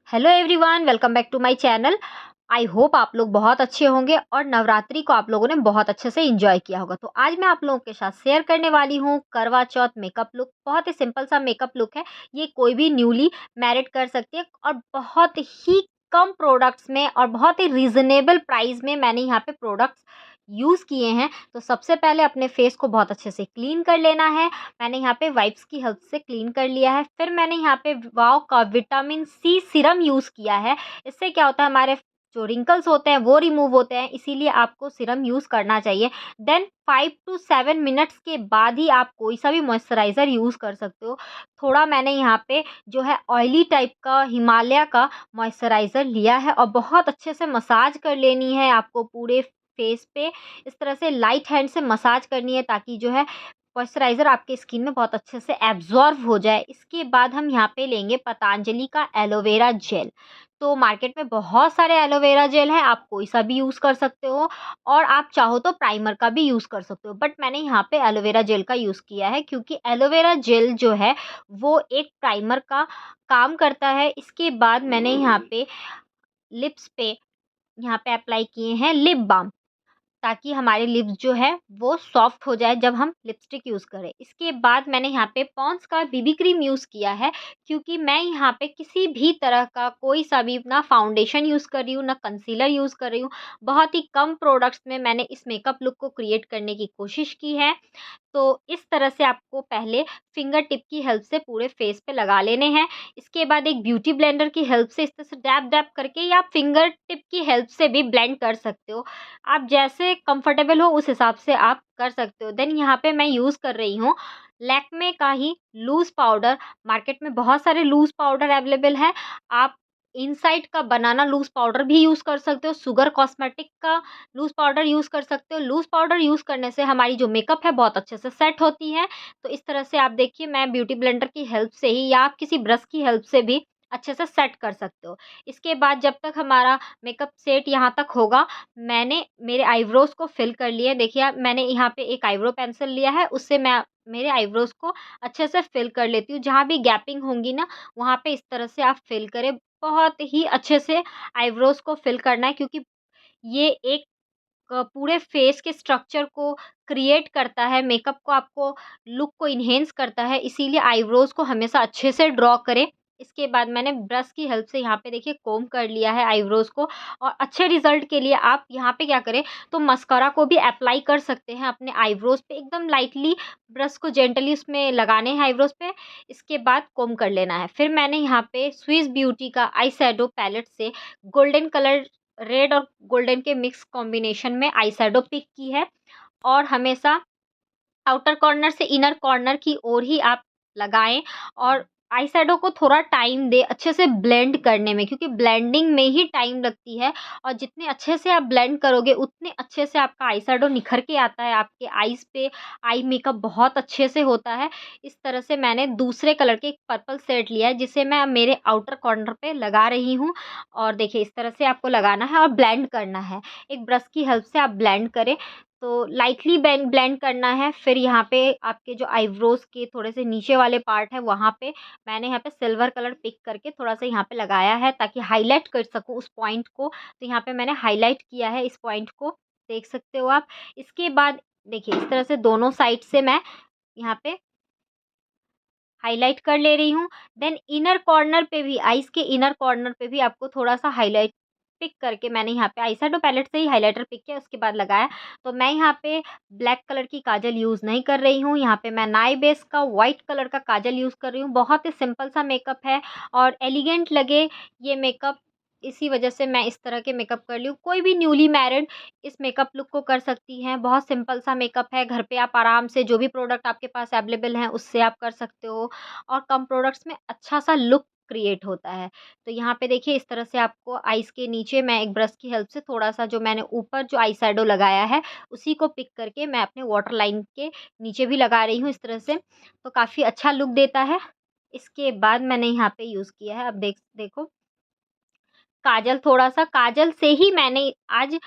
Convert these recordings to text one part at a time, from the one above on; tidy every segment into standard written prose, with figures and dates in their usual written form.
Hello everyone, welcome back to my channel. I hope आप लोग बहुत अच्छे होंगे और नवरात्रि को आप लोगों ने बहुत अच्छे से एंजॉय किया होगा। तो आज मैं आप लोगों के साथ शेयर करने वाली हूँ करवा चौथ मेकअप लुक। बहुत ही सिंपल सा मेकअप लुक है। ये कोई भी न्यूली मैरिड कर सकती है और बहुत ही कम प्रोडक्ट्स में और बहुत ही रीजनेबल प्राइस में मैंने यहाँ पे प्रोडक्ट्स यूज़ किए हैं। तो सबसे पहले अपने फेस को बहुत अच्छे से क्लीन कर लेना है। मैंने यहाँ पे वाइप्स की हेल्प से क्लीन कर लिया है। फिर मैंने यहाँ पे वाव का विटामिन सी सीरम यूज़ किया है। इससे क्या होता है, हमारे जो रिंकल्स होते हैं वो रिमूव होते हैं, इसीलिए आपको सीरम यूज़ करना चाहिए। देन 5 टू 7 मिनट्स के बाद ही आप कोई सा भी मॉइस्चराइज़र यूज़ कर सकते हो। थोड़ा मैंने यहाँ पे जो है ऑयली टाइप का हिमालय का मॉइस्चराइज़र लिया है और बहुत अच्छे से मसाज कर लेनी है आपको पूरे फेस पे। इस तरह से लाइट हैंड से मसाज करनी है ताकि जो है मॉइस्चराइज़र आपके स्किन में बहुत अच्छे से एब्ज़ॉर्ब हो जाए। इसके बाद हम यहाँ पे लेंगे पतंजलि का एलोवेरा जेल। तो मार्केट में बहुत सारे एलोवेरा जेल हैं, आप कोई सा भी यूज़ कर सकते हो और आप चाहो तो प्राइमर का भी यूज़ कर सकते हो। बट मैंने यहाँ पे एलोवेरा जेल का यूज़ किया है क्योंकि एलोवेरा जेल जो है वो एक प्राइमर का काम करता है। इसके बाद मैंने यहाँ पे लिप्स पे यहाँ पे अप्लाई किए हैं लिप बाम, ताकि हमारे लिप्स जो है वो सॉफ्ट हो जाए जब हम लिपस्टिक यूज़ करें। इसके बाद मैंने यहाँ पे पॉन्ड्स का बीबी क्रीम यूज़ किया है क्योंकि मैं यहाँ पे किसी भी तरह का कोई सा भी ना फाउंडेशन यूज़ कर रही हूँ, ना कंसीलर यूज़ कर रही हूँ। बहुत ही कम प्रोडक्ट्स में मैंने इस मेकअप लुक को क्रिएट करने की कोशिश की है। तो इस तरह से आपको पहले फिंगर टिप की हेल्प से पूरे फेस पे लगा लेने हैं। इसके बाद एक ब्यूटी ब्लेंडर की हेल्प से इस तरह से डैब डैब करके या आप फिंगर टिप की हेल्प से भी ब्लेंड कर सकते हो। आप जैसे कंफर्टेबल हो उस हिसाब से आप कर सकते हो। देन यहाँ पे मैं यूज़ कर रही हूँ लैक्मे का ही लूज़ पाउडर। मार्केट में बहुत सारे लूज़ पाउडर अवेलेबल है। आप इनसाइड का बनाना लूज़ पाउडर भी यूज़ कर सकते हो, शुगर कॉस्मेटिक का लूज़ पाउडर यूज़ कर सकते हो। लूज़ पाउडर यूज़ करने से हमारी जो मेकअप है बहुत अच्छे से सेट होती है। तो इस तरह से आप देखिए, मैं ब्यूटी ब्लेंडर की हेल्प से ही या आप किसी ब्रश की हेल्प से भी अच्छे से सेट कर सकते हो। इसके बाद जब तक हमारा मेकअप सेट यहाँ तक होगा, मैंने मेरे आईब्रोज़ को फिल कर लिया है। देखिए मैंने यहाँ पे एक आईब्रो पेंसिल लिया है, उससे मैं मेरे आईब्रोज़ को अच्छे से फिल कर लेती हूँ। जहाँ भी गैपिंग होंगी ना, वहाँ पे इस तरह से आप फिल करें। बहुत ही अच्छे से आईब्रोज़ को फिल करना है क्योंकि ये एक पूरे फेस के स्ट्रक्चर को क्रिएट करता है, मेकअप को आपको लुक को इन्हेंस करता है, इसीलिए आईब्रोज़ को हमेशा अच्छे से ड्रॉ करें। इसके बाद मैंने ब्रश की हेल्प से यहाँ पे देखिए कोम्ब कर लिया है आईब्रोज़ को। और अच्छे रिज़ल्ट के लिए आप यहाँ पे क्या करें, तो मस्कारा को भी अप्लाई कर सकते हैं अपने आईब्रोज़ पे। एकदम लाइटली ब्रश को जेंटली उसमें लगाने हैं आईब्रोज़ पे, इसके बाद कोम्ब कर लेना है। फिर मैंने यहाँ पे स्विस ब्यूटी का आई शैडो पैलेट से गोल्डन कलर, रेड और गोल्डन के मिक्स कॉम्बिनेशन में आई शैडो पिक की है। और हमेशा आउटर कॉर्नर से इनर कॉर्नर की ओर ही आप लगाएँ और आई शैडो को थोड़ा टाइम दें अच्छे से ब्लेंड करने में, क्योंकि ब्लेंडिंग में ही टाइम लगती है। और जितने अच्छे से आप ब्लेंड करोगे उतने अच्छे से आपका आई शैडो निखर के आता है आपके आईज़ पे। आई मेकअप बहुत अच्छे से होता है। इस तरह से मैंने दूसरे कलर के एक पर्पल शेड लिया है जिसे मैं मेरे आउटर कॉर्नर पे लगा रही हूँ। और देखिए इस तरह से आपको लगाना है और ब्लेंड करना है। एक ब्रश की हेल्प से आप ब्लेंड करें, तो लाइटली ब्लेंड करना है। फिर यहाँ पे आपके जो आईब्रोज़ के थोड़े से नीचे वाले पार्ट है, वहाँ पे मैंने यहाँ पे सिल्वर कलर पिक करके थोड़ा-सा यहाँ पे लगाया है ताकि हाइलाइट कर सकूँ उस पॉइंट को। तो यहाँ पे मैंने हाइलाइट किया है इस पॉइंट को, देख सकते हो आप। इसके बाद देखिए इस तरह से दोनों साइड से मैं यहाँ पे हाइलाइट कर ले रही हूँ। देन इनर कॉर्नर पे भी, आईज़ के इनर कॉर्नर पे भी आपको थोड़ा-सा हाइलाइट पिक करके मैंने यहाँ पे आई शैडो पैलेट से ही हाइलाइटर पिक किया, उसके बाद लगाया। तो मैं यहाँ पे ब्लैक कलर की काजल यूज़ नहीं कर रही हूँ, यहाँ पे मैं नाई बेस का व्हाइट कलर का काजल यूज़ कर रही हूँ। बहुत ही सिंपल सा मेकअप है और एलिगेंट लगे ये मेकअप, इसी वजह से मैं इस तरह के मेकअप कर रही हूँ। कोई भी न्यूली मैरिड इस मेकअप लुक को कर सकती हैं। बहुत सिंपल सा मेकअप है, घर पे आप आराम से जो भी प्रोडक्ट आपके पास अवेलेबल हैं उससे आप कर सकते हो और कम प्रोडक्ट्स में अच्छा सा लुक क्रिएट होता है। तो यहाँ पे देखिए इस तरह से आपको आईज़ के नीचे मैं एक ब्रश की हेल्प से थोड़ा-सा जो मैंने ऊपर जो आई शैडो लगाया है, उसी को पिक करके मैं अपने वाटर लाइन के नीचे भी लगा रही हूँ इस तरह से, तो काफ़ी अच्छा लुक देता है। इसके बाद मैंने यहाँ पे यूज़ किया है, अब देखो काजल, थोड़ा-सा काजल से ही मैंने आज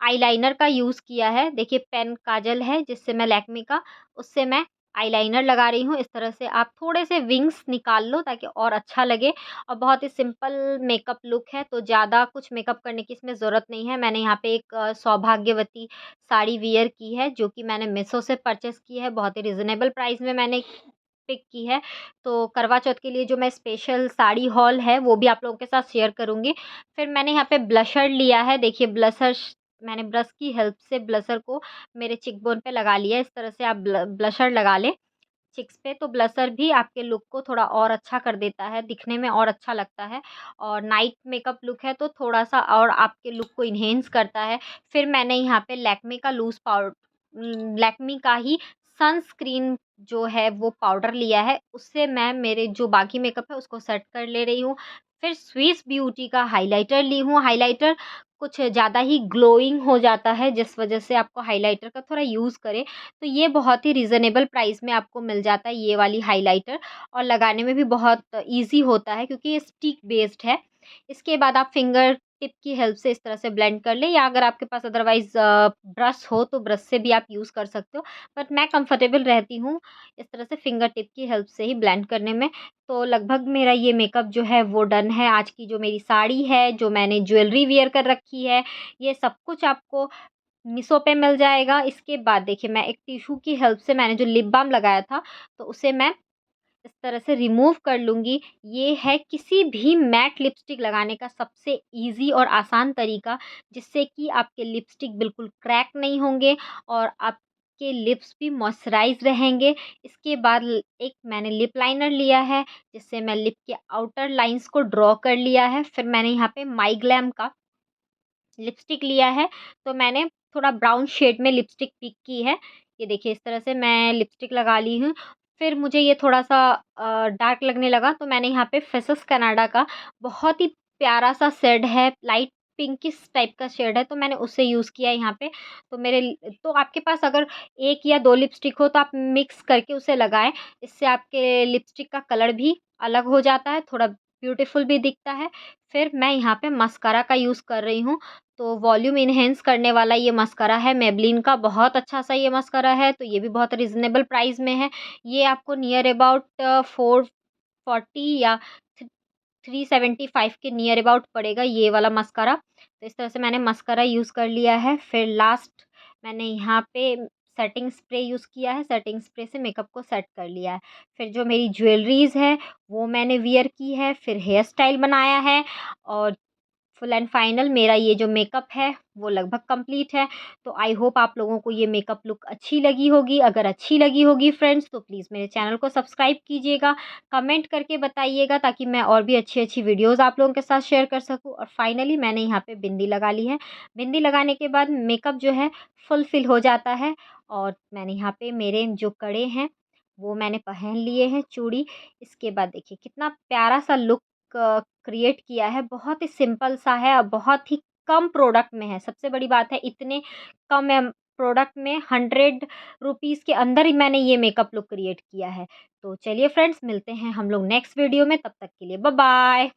आईलाइनर का यूज़ किया है। देखिए पेन काजल है जिससे मैं लैक्मे का, उससे मैं आईलाइनर लगा रही हूँ। इस तरह से आप थोड़े से विंग्स निकाल लो ताकि और अच्छा लगे, और बहुत ही सिंपल मेकअप लुक है, तो ज़्यादा कुछ मेकअप करने की इसमें ज़रूरत नहीं है। मैंने यहाँ पे एक सौभाग्यवती साड़ी वियर की है, जो कि मैंने मीशो से परचेज़ की है। बहुत ही रिज़नेबल प्राइस में मैंने पिक की है। तो करवा चौथ के लिए जो मैं स्पेशल साड़ी हॉल है वो भी आप लोगों के साथ शेयर करूँगी। फिर मैंने यहाँ पे ब्लशर लिया है। देखिए ब्लशर मैंने ब्रश की हेल्प से ब्लशर को मेरे चिक बोन पे लगा लिया है। इस तरह से आप ब्लशर लगा लें चिक्स पे, तो ब्लशर भी आपके लुक को थोड़ा और अच्छा कर देता है, दिखने में और अच्छा लगता है। और नाइट मेकअप लुक है तो थोड़ा-सा और आपके लुक को एनहांस करता है। फिर मैंने यहाँ पे लैक्मे का लैक्मे का ही सनस्क्रीन जो है वो पाउडर लिया है, उससे मैं मेरे जो बाकी मेकअप है उसको सेट कर ले रही हूँ। फिर स्विस ब्यूटी का हाइलाइटर ली हूँ। हाइलाइटर कुछ ज़्यादा ही ग्लोइंग हो जाता है, जिस वजह से आपको हाइलाइटर का थोड़ा यूज़ करें। तो ये बहुत ही रीज़नेबल प्राइस में आपको मिल जाता है ये वाली हाइलाइटर, और लगाने में भी बहुत ईज़ी होता है क्योंकि ये स्टिक बेस्ड है। इसके बाद आप फिंगर टिप की हेल्प से इस तरह से ब्लेंड कर लें, या अगर आपके पास अदरवाइज़ ब्रश हो तो ब्रश से भी आप यूज़ कर सकते हो। बट मैं कंफर्टेबल रहती हूँ इस तरह से फिंगर टिप की हेल्प से ही ब्लेंड करने में। तो लगभग मेरा ये मेकअप जो है वो डन है। आज की जो मेरी साड़ी है, जो मैंने ज्वेलरी वियर कर रखी है, ये सब कुछ आपको मीशो पे मिल जाएगा। इसके बाद देखिए मैं एक टिश्यू की हेल्प से मैंने जो लिप बाम लगाया था, तो उसे मैं इस तरह से रिमूव कर लूँगी। ये है किसी भी मैट लिपस्टिक लगाने का सबसे ईज़ी और आसान तरीका, जिससे कि आपके लिपस्टिक बिल्कुल क्रैक नहीं होंगे और आपके लिप्स भी मॉइस्चराइज़ रहेंगे। इसके बाद एक मैंने लिप लाइनर लिया है, जिससे मैं लिप के आउटर लाइन्स को ड्रॉ कर लिया है। फिर मैंने यहाँ पे माई ग्लैम का लिपस्टिक लिया है, तो मैंने थोड़ा ब्राउन शेड में लिपस्टिक पिक की है। ये देखिए इस तरह से मैं लिपस्टिक लगा ली हूँ। फिर मुझे ये थोड़ा-सा डार्क लगने लगा, तो मैंने यहाँ पे फेसेस कनाडा का बहुत ही प्यारा-सा शेड है, लाइट पिंकिश टाइप का शेड है, तो मैंने उसे यूज़ किया है यहाँ पे। तो तो आपके पास अगर 1 या 2 लिपस्टिक हो तो आप मिक्स करके उसे लगाएँ। इससे आपके लिपस्टिक का कलर भी अलग हो जाता है, थोड़ा ब्यूटीफुल भी दिखता है। फिर मैं यहाँ पे मस्कारा का यूज़ कर रही हूँ। तो वॉल्यूम एनहांस करने वाला ये मस्कारा है मेबलिन का, बहुत अच्छा-सा ये मस्कारा है, तो ये भी बहुत रीज़नेबल प्राइस में है। ये आपको नियर अबाउट 440 या थ 375 के नियर अबाउट पड़ेगा ये वाला मस्कारा। तो इस तरह से मैंने मस्कारा यूज़ कर लिया है। फिर लास्ट मैंने यहाँ पे सेटिंग स्प्रे यूज़ किया है, सेटिंग स्प्रे से मेकअप को सेट कर लिया है। फिर जो मेरी ज्वेलरीज़ है, वो मैंने वियर की है, फिर हेयर स्टाइल बनाया है, और फुल एंड फाइनल मेरा ये जो मेकअप है वो लगभग कंप्लीट है। तो आई होप आप लोगों को ये मेकअप लुक अच्छी लगी होगी। अगर अच्छी लगी होगी फ्रेंड्स, तो प्लीज़ मेरे चैनल को सब्सक्राइब कीजिएगा, कमेंट करके बताइएगा ताकि मैं और भी अच्छी-अच्छी वीडियोज़ आप लोगों के साथ शेयर कर सकूँ। और फाइनली मैंने यहाँ पे बिंदी लगा ली है। बिंदी लगाने के बाद मेकअप जो है फुलफ़िल हो जाता है, और मैंने यहाँ पे मेरे जो कड़े हैं वो मैंने पहन लिए हैं, चूड़ी। इसके बाद देखिए कितना प्यारा-सा लुक क्रिएट किया है। बहुत ही सिंपल सा है और बहुत ही कम प्रोडक्ट में है। सबसे बड़ी बात है इतने कम प्रोडक्ट में 100 रुपीज़ के अंदर ही मैंने ये मेकअप लुक क्रिएट किया है। तो चलिए फ्रेंड्स, मिलते हैं हम लोग नेक्स्ट वीडियो में, तब तक के लिए बाय बाय।